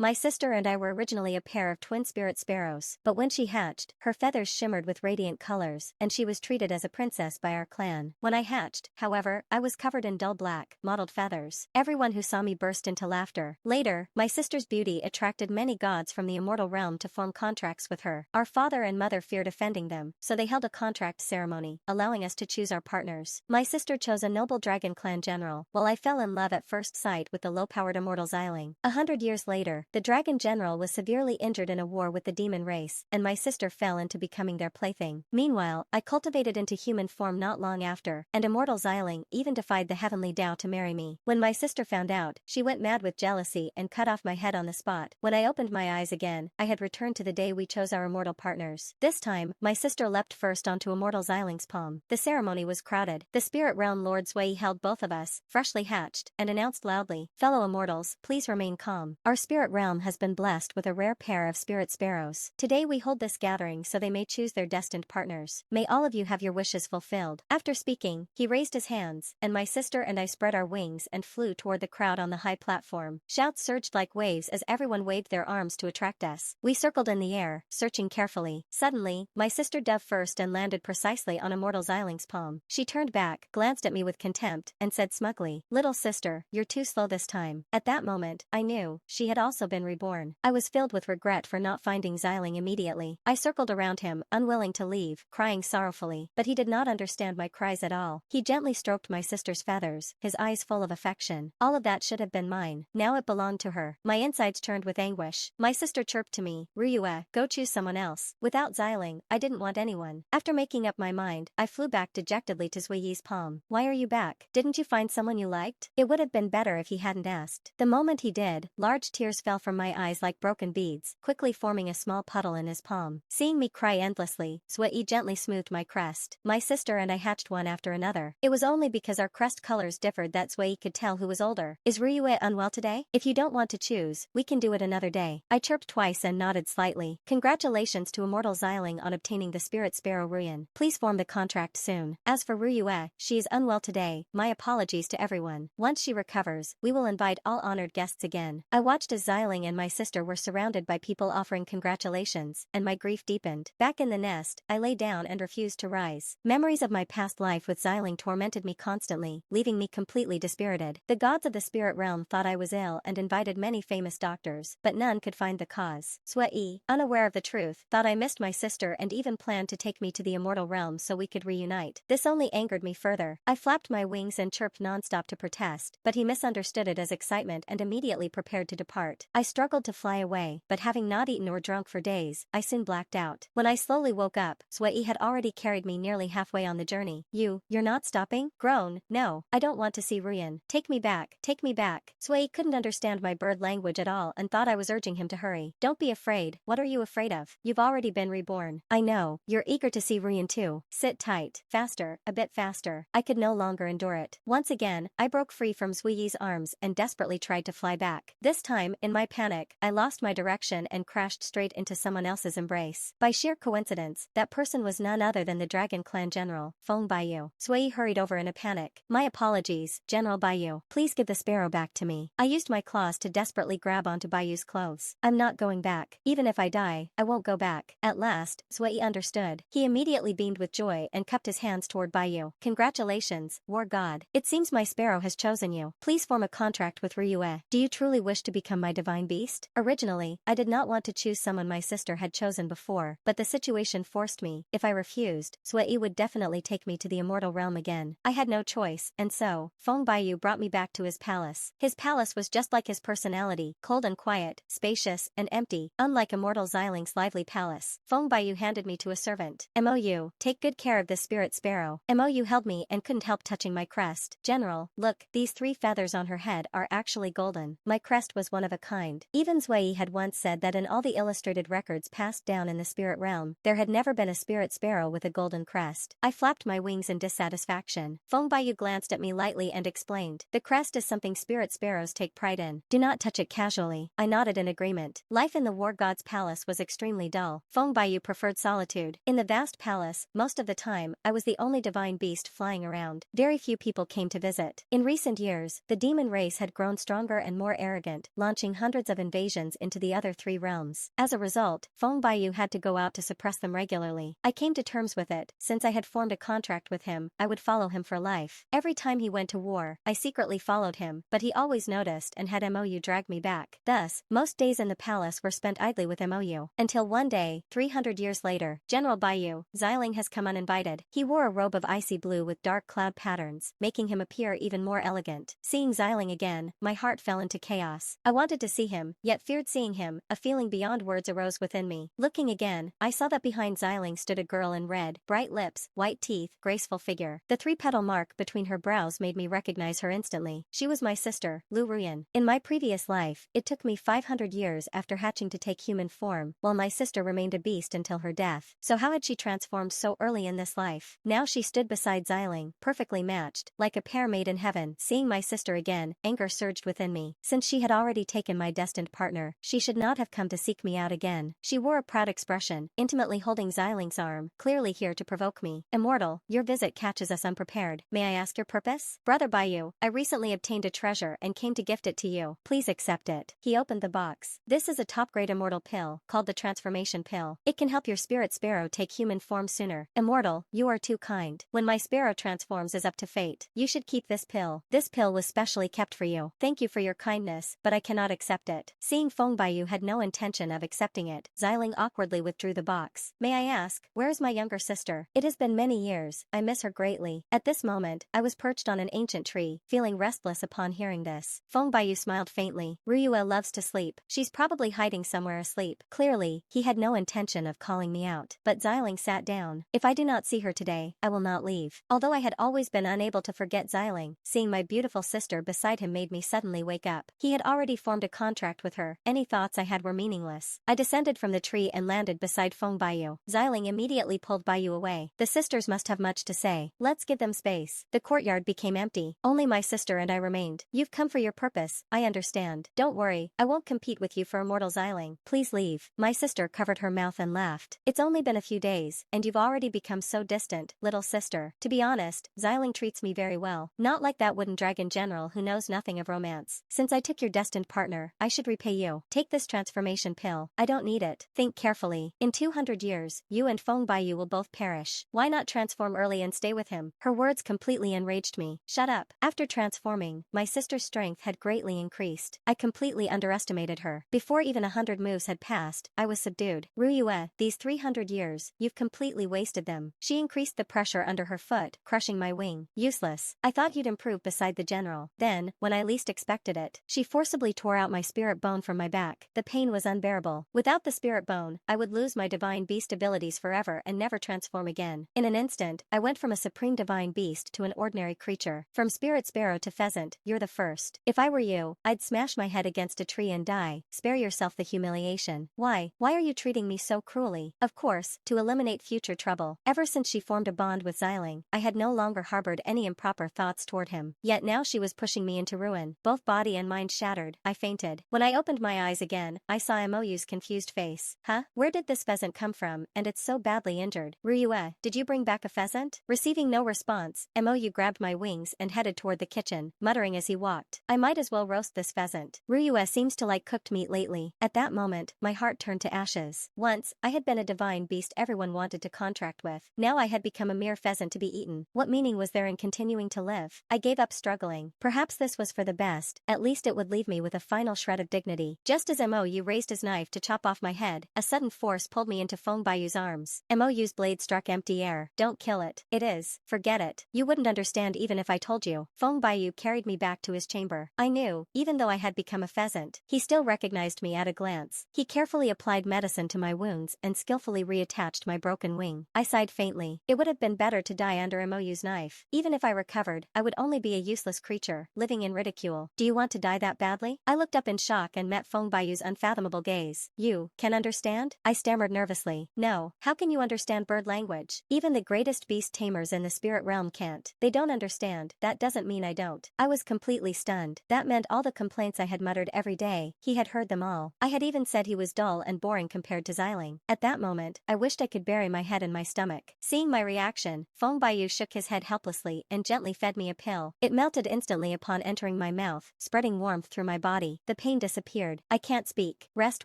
My sister and I were originally a pair of twin spirit sparrows, but when she hatched, her feathers shimmered with radiant colors, and she was treated as a princess by our clan. When I hatched, however, I was covered in dull black, mottled feathers. Everyone who saw me burst into laughter. Later, my sister's beauty attracted many gods from the immortal realm to form contracts with her. Our father and mother feared offending them, so they held a contract ceremony, allowing us to choose our partners. My sister chose a noble dragon clan general, while I fell in love at first sight with the low-powered Immortal Ziling. 100 years later, the dragon general was severely injured in a war with the demon race, and my sister fell into becoming their plaything. Meanwhile, I cultivated into human form not long after, and Immortal Ziling even defied the heavenly Tao to marry me. When my sister found out, she went mad with jealousy and cut off my head on the spot. When I opened my eyes again, I had returned to the day we chose our immortal partners. This time, my sister leapt first onto Immortal Ziling's palm. The ceremony was crowded. The spirit realm Lord Ruyue held both of us, freshly hatched, and announced loudly, "Fellow immortals, please remain calm. Our spirit realm has been blessed with a rare pair of spirit sparrows. Today we hold this gathering so they may choose their destined partners. May all of you have your wishes fulfilled." After speaking, he raised his hands, and my sister and I spread our wings and flew toward the crowd on the high platform. Shouts surged like waves as everyone waved their arms to attract us. We circled in the air, searching carefully. Suddenly, my sister dove first and landed precisely on Immortal Ziling's palm. She turned back, glanced at me with contempt, and said smugly, "Little sister, you're too slow this time." At that moment, I knew she had also been reborn. I was filled with regret for not finding Ziling immediately. I circled around him, unwilling to leave, crying sorrowfully, but he did not understand my cries at all. He gently stroked my sister's feathers, his eyes full of affection. All of that should have been mine. Now it belonged to her. My insides churned with anguish. My sister chirped to me, "Ruyue, go choose someone else." Without Ziling, I didn't want anyone. After making up my mind, I flew back dejectedly to Zuiyi's palm. "Why are you back? Didn't you find someone you liked?" It would have been better if he hadn't asked. The moment he did, large tears fell from my eyes like broken beads, quickly forming a small puddle in his palm. Seeing me cry endlessly, Zuiyi gently smoothed my crest. My sister and I hatched one after another. It was only because our crest colors differed that Zuiyi could tell who was older. "Is Ruyue unwell today? If you don't want to choose, we can do it another day." I chirped twice and nodded slightly. Congratulations to Immortal Ziling on obtaining the spirit sparrow Ruyan. Please form the contract soon. As for Ruyue, she is unwell today. My apologies to everyone. Once she recovers, we will invite all honored guests again. I watched as Ziling and my sister were surrounded by people offering congratulations, and my grief deepened. Back in the nest, I lay down and refused to rise. Memories of my past life with Ziling tormented me constantly, leaving me completely dispirited. The gods of the spirit realm thought I was ill and invited many famous doctors, but none could find the cause. Zuiyi, unaware of the truth, thought I missed my sister and even planned to take me to the immortal realm so we could reunite. This only angered me further. I flapped my wings and chirped nonstop to protest, but he misunderstood it as excitement and immediately prepared to depart. I struggled to fly away, but having not eaten or drunk for days, I soon blacked out. When I slowly woke up, Zuiyi had already carried me nearly halfway on the journey. You're not stopping?" Groan, "No, I don't want to see Ruyan. Take me back, take me back." Zuiyi couldn't understand my bird language at all and thought I was urging him to hurry. "Don't be afraid. What are you afraid of? You've already been reborn." "I know, you're eager to see Ruyan too. Sit tight. Faster, a bit faster." I could no longer endure it. Once again, I broke free from Zuiyi's arms and desperately tried to fly back. This time, in my panic, I lost my direction and crashed straight into someone else's embrace. By sheer coincidence, that person was none other than the Dragon Clan General, Feng Baiyu. Zuiyi hurried over in a panic. "My apologies, General Baiyu. Please give the sparrow back to me." I used my claws to desperately grab onto Baiyu's clothes. "I'm not going back. Even if I die, I won't go back." At last, Zuiyi understood. He immediately beamed with joy and cupped his hands toward Baiyu. "Congratulations, war god. It seems my sparrow has chosen you. Please form a contract with Ruyue. Do you truly wish to become my divine beast?" Originally, I did not want to choose someone my sister had chosen before, but the situation forced me. If I refused, Zuiyi would definitely take me to the immortal realm again. I had no choice, and so, Feng Baiyu brought me back to his palace. His palace was just like his personality, cold and quiet, spacious and empty, unlike Immortal Ziling's lively palace. Feng Baiyu handed me to a servant. "Mou, take good care of this spirit sparrow." Mou held me and couldn't help touching my crest. "General, look, these 3 feathers on her head are actually golden." My crest was one of a kind. Even Zuiyi had once said that in all the illustrated records passed down in the spirit realm, there had never been a spirit sparrow with a golden crest. I flapped my wings in dissatisfaction. Feng Baiyu glanced at me lightly and explained, "The crest is something spirit sparrows take pride in. Do not touch it casually." I nodded in agreement. Life in the war god's palace was extremely dull. Feng Baiyu preferred solitude. In the vast palace, most of the time, I was the only divine beast flying around. Very few people came to visit. In recent years, the demon race had grown stronger and more arrogant, launching hundreds hundreds of invasions into the other 3 realms. As a result, Feng Baiyu had to go out to suppress them regularly. I came to terms with it. Since I had formed a contract with him, I would follow him for life. Every time he went to war, I secretly followed him, but he always noticed and had MOU drag me back. Thus, most days in the palace were spent idly with MOU. Until one day, 300 years later, General Baiyu, Ziling has come uninvited. He wore a robe of icy blue with dark cloud patterns, making him appear even more elegant. Seeing Ziling again, my heart fell into chaos. I wanted to see him, yet feared seeing him. A feeling beyond words arose within me. Looking again, I saw that behind Ziling stood a girl in red, bright lips, white teeth, graceful figure. The 3-petal mark between her brows made me recognize her instantly. She was my sister, Ruyan. In my previous life, it took me 500 years after hatching to take human form, while my sister remained a beast until her death. So how had she transformed so early in this life? Now she stood beside Ziling, perfectly matched, like a pair made in heaven. Seeing my sister again, anger surged within me. Since she had already taken my destined partner, she should not have come to seek me out again. She wore a proud expression, intimately holding Ziling's arm, clearly here to provoke me. Immortal, your visit catches us unprepared. May I ask your purpose? Brother Baiyu, I recently obtained a treasure and came to gift it to you. Please accept it. He opened the box. This is a top-grade immortal pill, called the transformation pill. It can help your spirit sparrow take human form sooner. Immortal, you are too kind. When my sparrow transforms is up to fate, you should keep this pill. This pill was specially kept for you. Thank you for your kindness, but I cannot accept it. Seeing Feng Baiyu had no intention of accepting it, Ziling awkwardly withdrew the box. May I ask, where is my younger sister? It has been many years. I miss her greatly. At this moment, I was perched on an ancient tree, feeling restless upon hearing this. Feng Baiyu smiled faintly. Ruyue loves to sleep. She's probably hiding somewhere asleep. Clearly, he had no intention of calling me out. But Ziling sat down. If I do not see her today, I will not leave. Although I had always been unable to forget Ziling, seeing my beautiful sister beside him made me suddenly wake up. He had already formed a contract with her. Any thoughts I had were meaningless. I descended from the tree and landed beside Feng Baiyu. Ziling immediately pulled Baiyu away. The sisters must have much to say. Let's give them space. The courtyard became empty. Only my sister and I remained. You've come for your purpose, I understand. Don't worry, I won't compete with you for Immortal Ziling. Please leave. My sister covered her mouth and laughed. It's only been a few days, and you've already become so distant, little sister. To be honest, Ziling treats me very well. Not like that wooden dragon general who knows nothing of romance. Since I took your destined partner, I should repay you. Take this transformation pill. I don't need it. Think carefully. In 200 years, you and Feng Baiyu will both perish. Why not transform early and stay with him? Her words completely enraged me. Shut up. After transforming, my sister's strength had greatly increased. I completely underestimated her. Before even 100 moves had passed, I was subdued. Ruyue, these 300 years, you've completely wasted them. She increased the pressure under her foot, crushing my wing. Useless. I thought you'd improve beside the general. Then, when I least expected it, she forcibly tore out my spirit bone from my back. The pain was unbearable. Without the spirit bone, I would lose my divine beast abilities forever and never transform again. In an instant, I went from a supreme divine beast to an ordinary creature. From spirit sparrow to pheasant, you're the first. If I were you, I'd smash my head against a tree and die. Spare yourself the humiliation. Why are you treating me so cruelly? Of course, to eliminate future trouble. Ever since she formed a bond with Ziling, I had no longer harbored any improper thoughts toward him. Yet now she was pushing me into ruin. Both body and mind shattered, I fainted. When I opened my eyes again, I saw MOU's confused face. Huh? Where did this pheasant come from, and it's so badly injured? Ruyue, did you bring back a pheasant? Receiving no response, MOU grabbed my wings and headed toward the kitchen, muttering as he walked. I might as well roast this pheasant. Ruyue seems to like cooked meat lately. At that moment, my heart turned to ashes. Once, I had been a divine beast everyone wanted to contract with. Now I had become a mere pheasant to be eaten. What meaning was there in continuing to live? I gave up struggling. Perhaps this was for the best. At least it would leave me with a final shred of dignity. Just as MOU raised his knife to chop off my head, a sudden force pulled me into Feng Baiyu's arms. MOU's blade struck empty air. Don't kill it. It is. Forget it. You wouldn't understand even if I told you. Feng Baiyu carried me back to his chamber. I knew, even though I had become a pheasant, he still recognized me at a glance. He carefully applied medicine to my wounds and skillfully reattached my broken wing. I sighed faintly. It would have been better to die under MOU's knife. Even if I recovered, I would only be a useless creature, living in ridicule. Do you want to die that badly? I looked up in shock and met Feng Baiyu's unfathomable gaze. You can understand? I stammered nervously. No. How can you understand bird language? Even the greatest beast tamers in the spirit realm can't. They don't understand. That doesn't mean I don't. I was completely stunned. That meant all the complaints I had muttered every day, he had heard them all. I had even said he was dull and boring compared to Ziling. At that moment, I wished I could bury my head in my stomach. Seeing my reaction, Feng Baiyu shook his head helplessly and gently fed me a pill. It melted instantly upon entering my mouth, spreading warmth through my body. The pain disappeared. I can't speak. Rest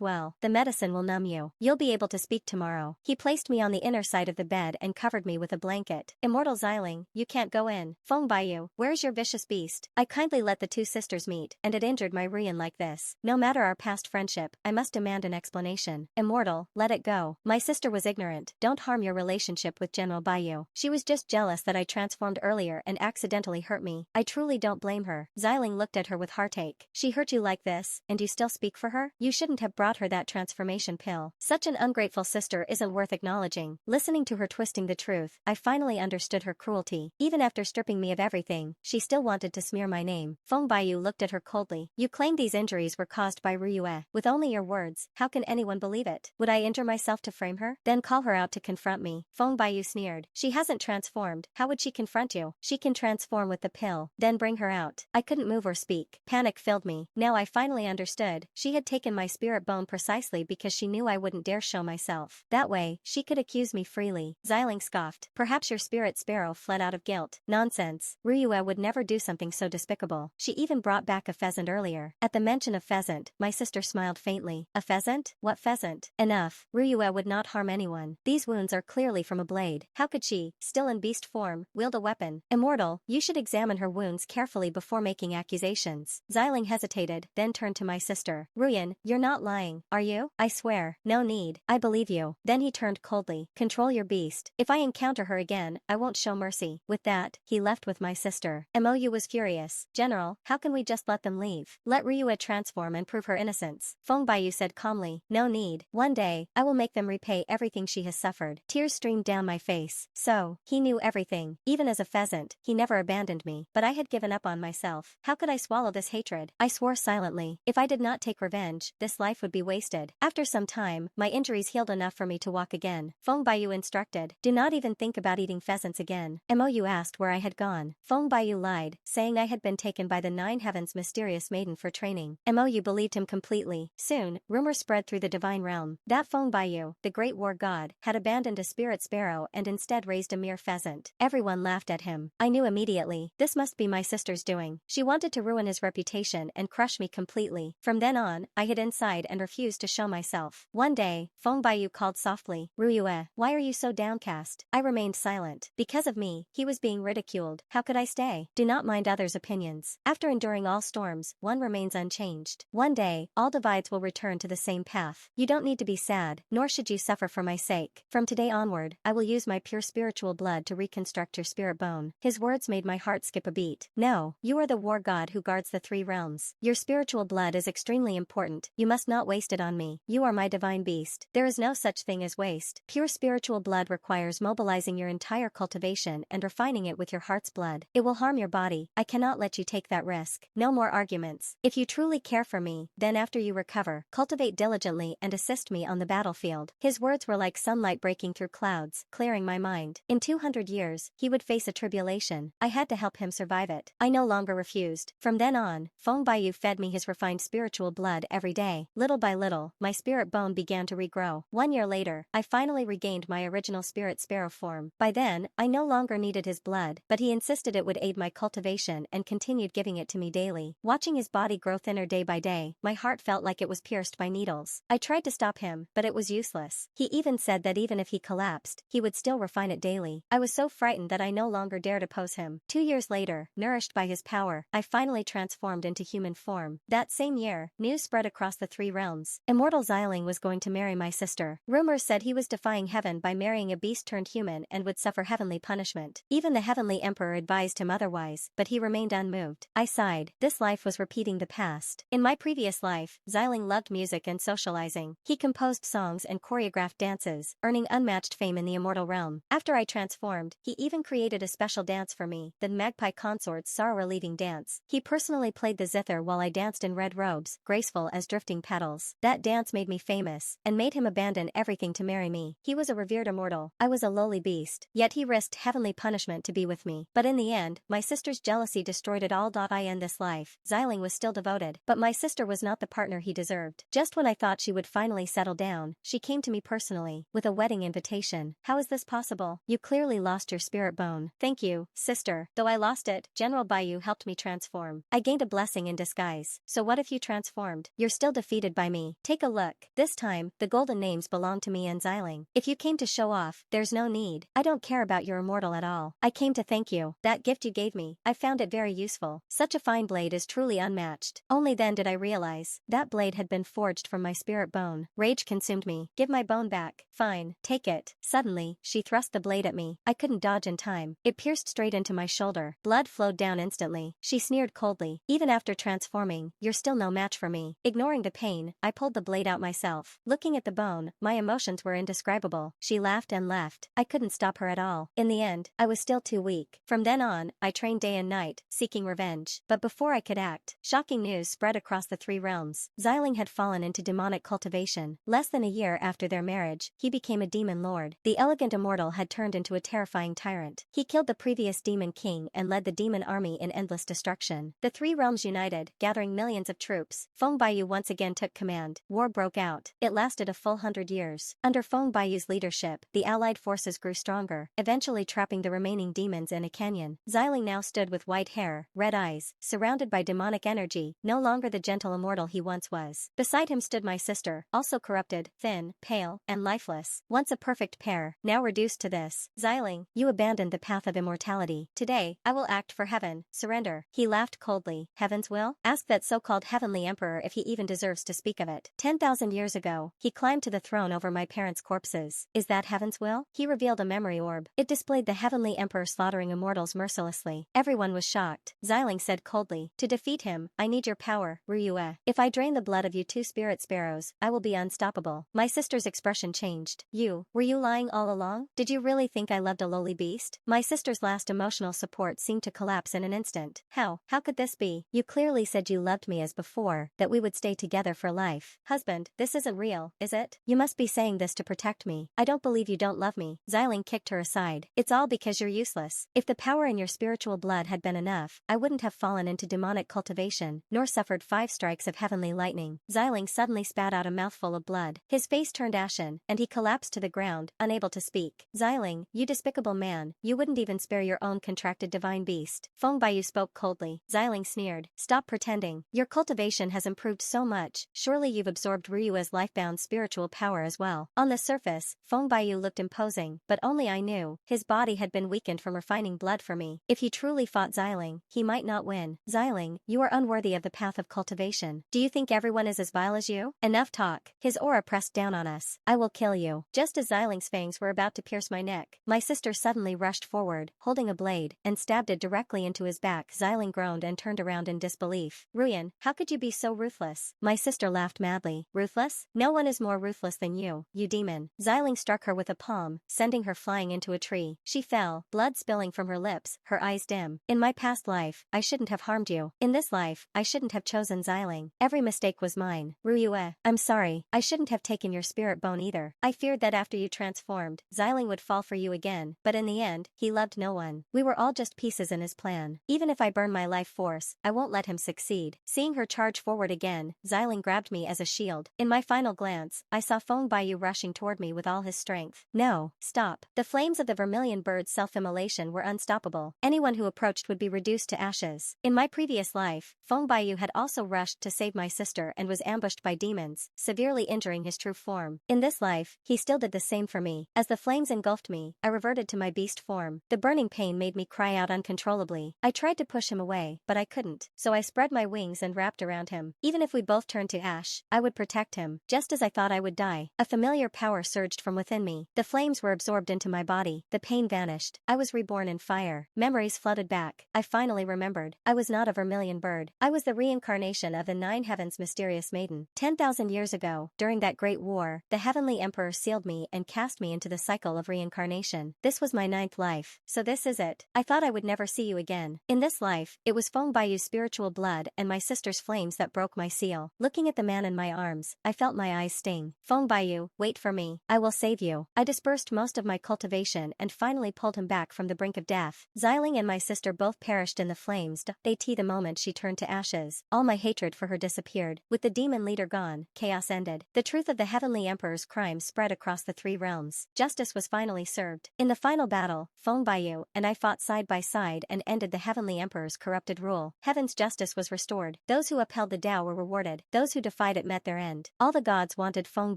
well. The medicine will numb you. You'll be able to speak tomorrow. He placed me on the inner side of the bed and covered me with a blanket. Immortal Ziling, you can't go in. Feng Baiyu, where's your vicious beast? I kindly let the two sisters meet, and it injured my Ruyan like this. No matter our past friendship, I must demand an explanation. Immortal, let it go. My sister was ignorant. Don't harm your relationship with General Baiyu. She was just jealous that I transformed earlier and accidentally hurt me. I truly don't blame her. Ziling looked at her with heartache. She hurt you like this, and you still speak for her? You shouldn't have brought her that transformation pill. Such an ungrateful sister isn't worth acknowledging. Listening to her twisting the truth, I finally understood her cruelty. Even after stripping me of everything, she still wanted to smear my name. Feng Baiyu looked at her coldly. You claim these injuries were caused by Ruyue. With only your words, how can anyone believe it? Would I injure myself to frame her? Then call her out to confront me. Feng Baiyu sneered. She hasn't transformed. How would she confront you? She can transform with the pill. Then bring her out. I couldn't move or speak. Panic filled me. Now I finally understood. She had taken my spirit bone precisely because she knew I wouldn't dare show myself. That way, she could accuse me freely. Ziling scoffed. Perhaps your spirit sparrow fled out of guilt. Nonsense. Ruyue would never do something so despicable. She even brought back a pheasant earlier. At the mention of pheasant, my sister smiled faintly. A pheasant? What pheasant? Enough. Ruyue would not harm anyone. These wounds are clearly from a blade. How could she, still in beast form, wield a weapon? Immortal, you should examine her wounds carefully before making accusations. Ziling hesitated, then turned to my sister. Ruyan, you're not lying, are you? I swear. No need. I believe you. Then he turned coldly. Control your beast. If I encounter her again, I won't show mercy. With that, he left with my sister. Mou was furious. General, how can we just let them leave? Let Ruyue transform and prove her innocence. Feng Baiyu said calmly. No need. One day, I will make them repay everything she has suffered. Tears streamed down my face. So, he knew everything. Even as a pheasant, he never abandoned me. But I had given up on myself. How could I swallow this hatred? I swore silently. If I did not take revenge, this life would be wasted. After some time, my injuries healed enough for me to walk again. Feng Baiyu instructed. Do not even think about eating pheasants again. Mou asked where I had gone. Feng Baiyu lied, saying I had been taken by the Nine Heavens' mysterious maiden for training. Mou believed him completely. Soon, rumor spread through the divine realm that Feng Baiyu, the great war god, had abandoned a spirit sparrow and instead raised a mere pheasant. Everyone laughed at him. I knew immediately, this must be my sister's doing. She wanted to ruin his reputation and crush me completely. From then on, I hid inside and refused to show myself. One day, Feng Baiyu called softly. Ruyue, why are you so downcast? I remained silent. Because of me, he was being ridiculed. How could I stay? Do not mind others' opinions. After enduring all storms, one remains unchanged. One day, all divides will return to the same path. You don't need to be sad, nor should you suffer for my sake. From today onward, I will use my pure spiritual blood to reconstruct your spirit bone. His words made my heart skip a beat. No, you are the war god who guards the three realms. Your spiritual blood is extremely important. You must not waste it on me. You are my divine beast. There is no such thing as waste. Pure spiritual blood requires mobilizing your entire cultivation and refining it with your heart's blood. It will harm your body. I cannot let you take that risk. No more arguments. If you truly care for me, then after you recover, cultivate diligently and assist me on the battlefield. His words were like sunlight breaking through clouds, clearing my mind. In 200 years, he would face a tribulation. I had to help him survive it. I no longer refused. From then on, Feng Baiyu fed me his refined spiritual blood every day. Little by little, my spirit bone began to regrow. 1 year later, I finally regained my original spirit sparrow form. By then, I no longer needed his blood, but he insisted it would aid my cultivation and continued giving it to me daily. Watching his body grow thinner day by day, my heart felt like it was pierced by needles. I tried to stop him, but it was useless. He even said that even if he collapsed, he would still refine it daily. I was so frightened that I no longer dared oppose him. 2 years later, nourished by his power, I finally transformed into human form. That same year, news spread across the three realms. Immortal Ziling was going to marry my sister. Rumors said he was defying heaven by marrying a beast turned human and would suffer heavenly punishment. Even the heavenly emperor advised him otherwise, but he remained unmoved. I sighed. This life was repeating the past. In my previous life, Ziling loved music and socializing. He composed songs and choreographed dances, earning unmatched fame in the immortal realm. After I transformed, he even created a special dance for me, the Magpie Consort's sorrow-relieving dance. He personally played the zither while I danced in red robes, graceful as drifting petals. That dance made me famous, and made him abandon everything to marry me. He was a revered immortal. I was a lowly beast, yet he risked heavenly punishment to be with me. But in the end, my sister's jealousy destroyed it all. In this life, Ziling was still devoted, but my sister was not the partner he deserved. Just when I thought she would finally settle down, she came to me personally, with a wedding invitation. How is this possible? You clearly lost your spirit bone. Thank you, sister. Though I lost it, General Baiyu helped me transform. I gained a blessing in disguise. So what if you transformed? You're still defeated by me. Take a look. This time, the golden names belong to me and Ziling. If you came to show off, there's no need. I don't care about your immortal at all. I came to thank you. That gift you gave me, I found it very useful. Such a fine blade is truly unmatched. Only then did I realize that blade had been forged from my spirit bone. Rage consumed me. Give my bone back. Fine, take it. Suddenly, she thrust the blade at me. I couldn't dodge in time. It pierced straight into my shoulder. Blood flowed down instantly. She sneered coldly. Even after transforming, you're still no match for me. Ignoring the pain, I pulled the blade out myself. Looking at the bone, my emotions were indescribable. She laughed and left. I couldn't stop her at all. In the end, I was still too weak. From then on, I trained day and night, seeking revenge. But before I could act, shocking news spread across the 3 realms. Ziling had fallen into demonic cultivation. Less than a year after their marriage, he became a demon lord. The elegant immortal had turned into a terrifying tyrant. He killed the previous demon king and led the demon army in endless destruction. The 3 realms united, gathering millions of troops. Feng Baiyu once again took command. War broke out. It lasted a full 100 years. Under Feng Baiyu's leadership, the allied forces grew stronger, eventually trapping the remaining demons in a canyon. Ziling now stood with white hair, red eyes, surrounded by demonic energy, no longer the gentle immortal he once was. Beside him stood my sister, also corrupted, thin, pale, and lifeless. Once a perfect pair, now reduced to this. Ziling, you abandoned the path of immortality. Today, I will act for heaven. Surrender. He laughed coldly. Heaven's will? Ask that so-called heavenly emperor if he even deserves to speak of it. 10,000 years ago, he climbed to the throne over my parents' corpses. Is that heaven's will? He revealed a memory orb. It displayed the heavenly emperor slaughtering immortals mercilessly. Everyone was shocked. Ziling said coldly, to defeat him, I need your power, Ruyue. If I drain the blood of you 2 spirit sparrows, I will be unstoppable. My sister's expression changed. Were you lying all along? Did you really think I loved a lowly beast? My sister's last emotional support seemed to collapse in an instant. How could this be? You clearly said you loved me as before, that we would stay together for life. Husband, this isn't real, is it? You must be saying this to protect me. I don't believe you don't love me. Ziling kicked her aside. It's all because you're useless. If the power in your spiritual blood had been enough, I wouldn't have fallen into demonic cultivation, nor suffered 5 strikes of heavenly lightning. Ziling suddenly spat out a mouthful of blood. His face turned ashen, and he collapsed to the ground, unable to speak. Ziling, you despicable man, you wouldn't even spare your own contracted divine beast. Feng Baiyu spoke coldly. Ziling sneered. Stop pretending. Your cultivation has improved so much, surely you've absorbed Ruyue's lifebound spiritual power as well. On the surface, Feng Baiyu looked imposing, but only I knew, his body had been weakened from refining blood for me. If he truly fought Ziling, he might not win. Ziling, you are unworthy of the path of cultivation. Do you think everyone is as vile as you? Enough talk. His aura pressed down on us. I will kill you. Just as Ziling's fangs were about to pierce my neck, my sister suddenly rushed forward, holding a blade, and stabbed it directly into his back. Ziling groaned and turned around in disbelief. Ruyan, how could you be so ruthless? My sister laughed madly. Ruthless? No one is more ruthless than you demon. Ziling struck her with a palm, sending her flying into a tree. She fell, blood spilling from her lips, her eyes dim. In my past life, I shouldn't have harmed you. In this life, I shouldn't have chosen Ziling. Every mistake was mine. Ruyue, I'm sorry. I shouldn't have taken your spirit bone either. I feared that after you transformed, Ziling would fall for you again, but in the end, he loved no one. We were all just pieces in his plan. Even if I burn my life force, I won't let him succeed. Seeing her charge forward again, Ziling grabbed me as a shield. In my final glance, I saw Feng Baiyu rushing toward me with all his strength. No, stop. The flames of the vermilion bird's self-immolation were unstoppable. Anyone who approached would be reduced to ashes. In my previous life, Feng Baiyu had also rushed to save my sister and was ambushed by demons, severely injuring his true form. In this life, he still did the same for me. As the flames engulfed me, I reverted to my beast form. The burning pain made me cry out uncontrollably. I tried to push him away, but I couldn't, so I spread my wings and wrapped around him. Even if we both turned to ash, I would protect him. Just as I thought I would die, a familiar power surged from within me. The flames were absorbed into my body. The pain vanished. I was reborn in fire. Memories flooded back. I finally remembered. I was not a vermilion bird. I was the reincarnation of the 9 heavens' mysterious maiden. 10,000 years ago, during that great war, the heavenly emperor sealed me and cast me into the cycle of reincarnation. This was my 9th life. So this is it. I thought I would never see you again. In this life, it was Feng Baiyu's spiritual blood and my sister's flames that broke my seal. Looking at the man in my arms, I felt my eyes sting. Feng Baiyu, wait for me. I will save you. I dispersed most of my cultivation and finally pulled him back from the brink of death. Ziling and my sister both perished in the flames. The moment she turned to ashes, all my hatred for her disappeared. With the demon leader gone, chaos ended. The truth of the heavenly emperor's crimes spread across the 3 realms. Justice was finally served. In the final battle, Feng Baiyu and I fought side by side and ended the heavenly emperor's corrupted rule. Heaven's justice was restored. Those who upheld the Tao were rewarded, those who defied it met their end. All the gods wanted Feng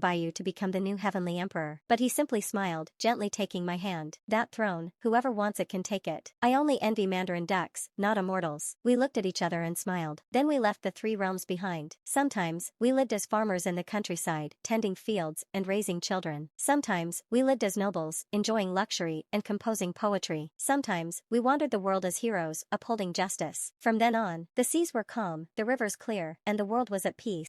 Baiyu to become the new heavenly emperor, but he simply smiled, gently taking my hand. That throne, whoever wants it can take it. I only envy Mandarin ducks, not immortals. We looked at each other and smiled. Then we left the three realms behind. Sometimes, we lived as farmers in the countryside, tending fields and raising children. Sometimes, we lived as nobles, enjoying luxury and composing poetry. Sometimes, we wandered the world as heroes, upholding justice. From then on, the seas were calm, the rivers clear, and the world was at peace.